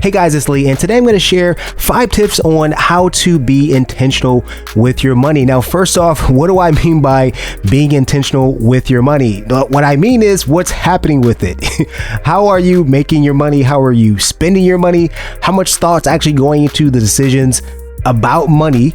Hey guys, it's Lee, and today I'm going to share 5 tips on how to be intentional with your money. Now, first off, what do I mean by being intentional with your money? What I mean is what's happening with it. How are you making your money? How are you spending your money? How much thought's actually going into the decisions about money?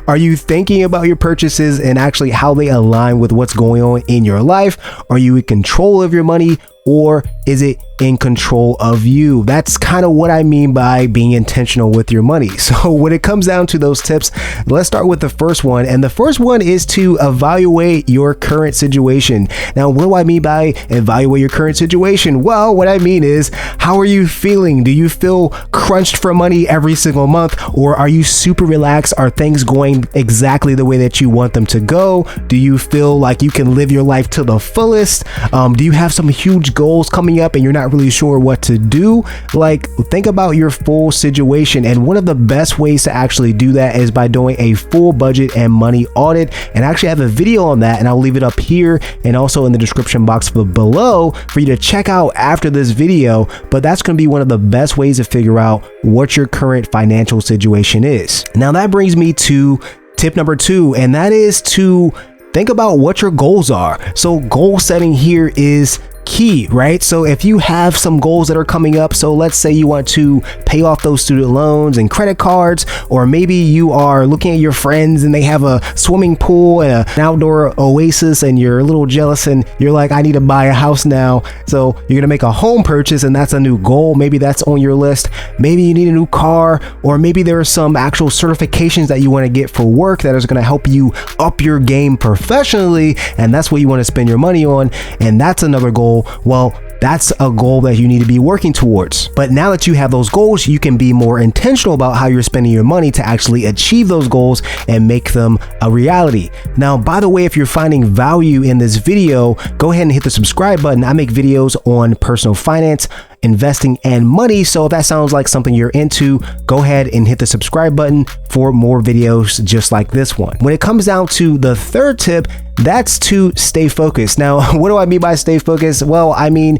Are you thinking about your purchases and actually how they align with what's going on in your life? Are you in control of your money, or is it in control of you? That's kind of what I mean by being intentional with your money. So when it comes down to those tips, let's start with the first one. And the first one is to evaluate your current situation. Now, what do I mean by evaluate your current situation? Well, what I mean is, how are you feeling? Do you feel crunched for money every single month, or are you super relaxed? Are things going exactly the way that you want them to go? Do you feel like you can live your life to the fullest? Do you have some huge goals coming up and you're not really sure what to do? Like, think about your full situation, and one of the best ways to actually do that is by doing a full budget and money audit. And I actually have a video on that, and I'll leave it up here and also in the description box below for you to check out after this video. But that's going to be one of the best ways to figure out what your current financial situation is. Now that brings me to tip number 2, and that is to think about what your goals are. So goal setting here is key, right? So if you have some goals that are coming up, so let's say you want to pay off those student loans and credit cards, or maybe you are looking at your friends and they have a swimming pool and an outdoor oasis and you're a little jealous and you're like, I need to buy a house now. So you're gonna make a home purchase, and that's a new goal. Maybe that's on your list. Maybe you need a new car, or maybe there are some actual certifications that you want to get for work that is going to help you up your game professionally, and that's what you want to spend your money on, and that's another goal. Well, that's a goal that you need to be working towards. But now that you have those goals, you can be more intentional about how you're spending your money to actually achieve those goals and make them a reality. Now, by the way, if you're finding value in this video, go ahead and hit the subscribe button. I make videos on personal finance, investing, and money. So if that sounds like something you're into, go ahead and hit the subscribe button for more videos just like this one. When it comes down to the third tip, that's to stay focused. Now, what do I mean by stay focused? Well, I mean,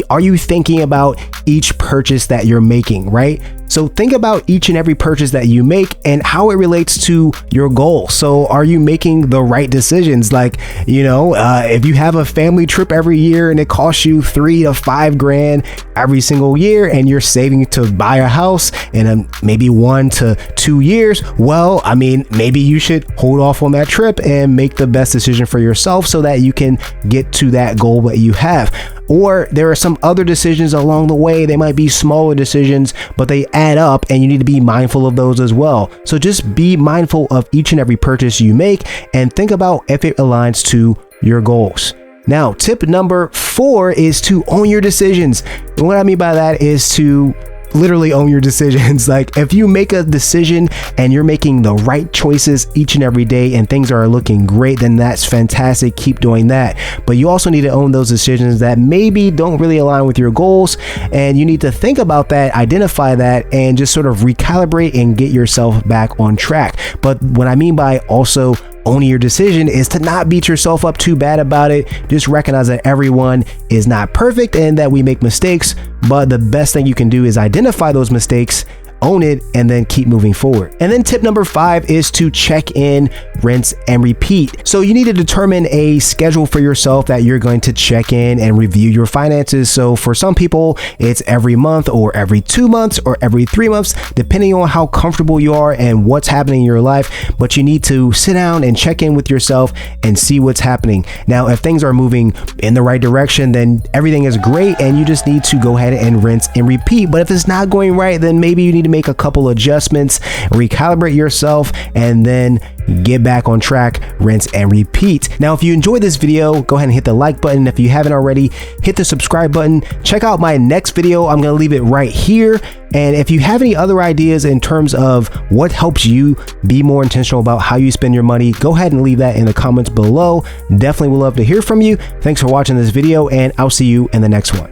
are you thinking about each purchase that you're making, right? So think about each and every purchase that you make and how it relates to your goal. So are you making the right decisions? Like, if you have a family trip every year and it costs you $3,000 to $5,000 every single year, and you're saving to buy a house in maybe 1 to 2 years, well, I mean, maybe you should hold off on that trip and make the best decision for yourself so that you can get to that goal that you have. Or there are some other decisions along the way. They might be smaller decisions, but they add up, and you need to be mindful of those as well. So just be mindful of each and every purchase you make and think about if it aligns to your goals. Now, tip number 4 is to own your decisions. And what I mean by that is to literally own your decisions. Like, if you make a decision and you're making the right choices each and every day and things are looking great, then that's fantastic. Keep doing that. But you also need to own those decisions that maybe don't really align with your goals, and you need to think about that, identify that, and just sort of recalibrate and get yourself back on track. But what I mean by also owning your decision is to not beat yourself up too bad about it. Just recognize that everyone is not perfect and that we make mistakes, but the best thing you can do is identify those mistakes, own it, and then keep moving forward. And then tip number 5 is to check in, rinse, and repeat. So you need to determine a schedule for yourself that you're going to check in and review your finances. So for some people, it's every month or every 2 months or every 3 months, depending on how comfortable you are and what's happening in your life. But you need to sit down and check in with yourself and see what's happening. Now, if things are moving in the right direction, then everything is great, and you just need to go ahead and rinse and repeat. But if it's not going right, then maybe you need to make a couple adjustments, recalibrate yourself, and then get back on track, rinse and repeat. Now, if you enjoyed this video, go ahead and hit the like button. If you haven't already, hit the subscribe button. Check out my next video. I'm going to leave it right here. And if you have any other ideas in terms of what helps you be more intentional about how you spend your money, go ahead and leave that in the comments below. Definitely would love to hear from you. Thanks for watching this video, and I'll see you in the next one.